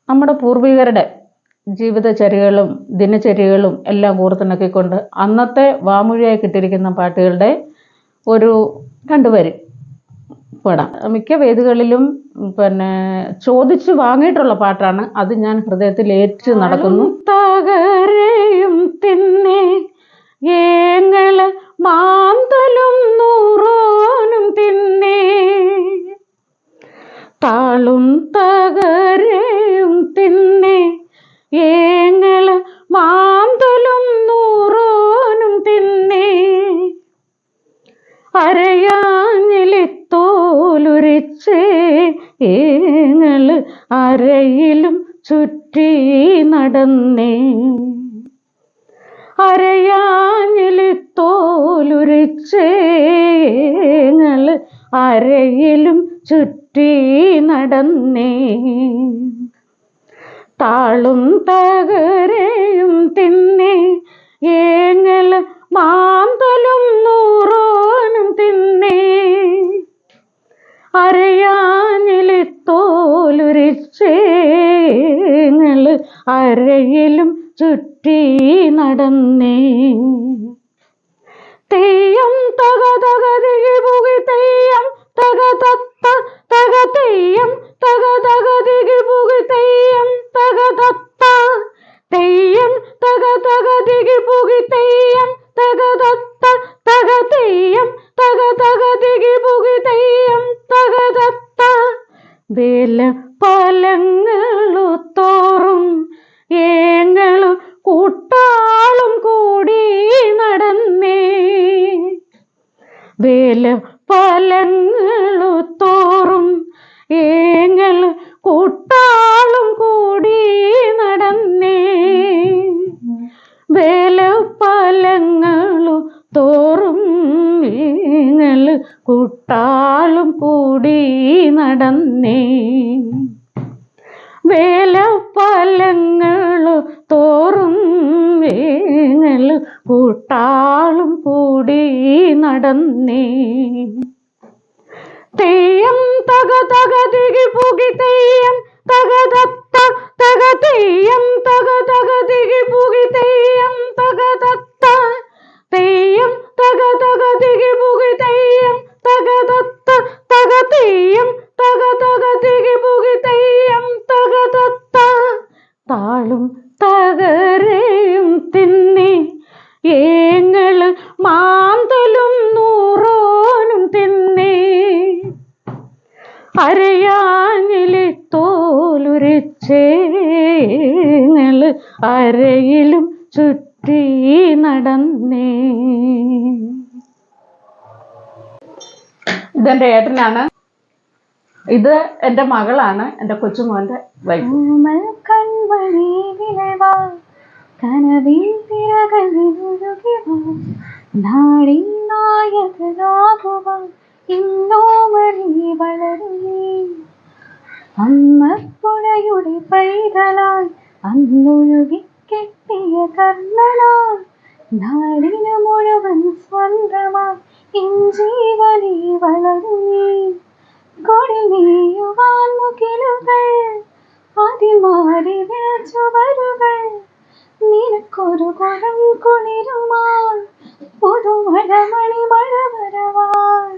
നമ്മുടെ പൂർവികരുടെ ജീവിതചര്യകളും ദിനചര്യകളും എല്ലാം കൂർത്തിണക്കിക്കൊണ്ട് അന്നത്തെ വാമൊഴിയായി കിട്ടിയിരിക്കുന്ന പാട്ടുകളുടെ ഒരു 2 വരി പാടാം. മിക്ക വേദികളിലും ചോദിച്ചു വാങ്ങിയിട്ടുള്ള പാട്ടാണ്. അത് ഞാൻ ഹൃദയത്തിൽ ഏറ്റു നടക്കുന്നു. തകരയും തിന്നെ ഏങ്ങള് മാന്തലും നൂറോനും തിന്നെ, താളും തകരയും തിന്നെ ഏങ്ങള് മാന്തലും നൂറോനും തിന്നെ, അരയാഞ്ഞിലിത്തോലുരിച്ചേ ഏങ്ങള് അരയിലും ചുറ്റി നടന്നേ, അരയാഞ്ഞിലിത്തോലുരിച്ചേ ഏങ്ങള് അരയിലും ചുറ്റി നടന്നേ, താളും തകരയും തിന്നെ ഏങ്ങള് മാന്തലും നൂറോനും തിന്നെ, അരയാഞ്ഞിലിത്തോലുരിച്ചേ ഏങ്ങള് അരയിലും ചുറ്റി നടന്നേ, തെയ്യം തക തക ദിഗി പുകി തെയ്യം തക തത്ത തക തെയ്യം തക തക ദിഗി പുകി തെയ്യം തക തത്ത, തെയ്യം തക തക ദിഗി പുകി തെയ്യം തക തത്ത തക തെയ്യം തക തക ദിഗി പുകി തെയ്യം തക തത്ത, വേല പലങ്ങളു തോറും ഏങ്ങളു കൂട്ടാളും കൂടി നടന്നേ, വേല പലങ്ങളു തോറും ഏങ്ങള് കൂട്ടാളും കൂടി നടന്നേ, വേല പലങ്ങളു തോറും ഏങ്ങള് കൂട്ടാളും കൂടി നടന്നേ, വേല പലങ്ങളു തോറും ഏങ്ങള് കൂട്ടാളും കൂടി നടന്നേ, തെയ്യം തക തക ദിഗി പുകി തെയ്യം തക തത്ത തക തെയ്യം തക തക ദിഗി പുകി തെയ്യം തക തത്ത, തെയ്യം തക തക ദിഗി പുകി തെയ്യം തക തത്ത തക തെയ്യം തക തക ദിഗി പുകി തെയ്യം തക തത്ത, താളും തകരയും തിന്നെ ഏങ്ങള് മാന്തലും നൂറോനും തിന്നെ, അരയാഞ്ഞിലിത്തോലുരിച്ചേ ഏങ്ങള് അരയിലും ചുറ്റി നടന്നേ. ഇതെന്റെ ഏട്ടനാണ്. ഇത് എന്റെ മകളാണ്, എന്റെ കൊച്ചുമോന്റെ വൈഫ്. കനവിൽ നാടിൻ നായകനാകുവാൻ ഇന്നോമനി വളരുന്നേ, അമ്മപ്പുഴയുടെ പൈതലായി അന്നൊഴുകി കെട്ടിയ കർണനായി നാടിനു മുഴുവൻ സ്വന്തമായി ഇഞ്ചീവനി വളരുന്നേ, കൊടി നീയുവാൻ മുകിലുകൾ അതിമാരി ചുവരുകൾ, നിനക്കൊരു കുടം കുളിരുമായി പുതുമഴമണി മഴ വരവാൻ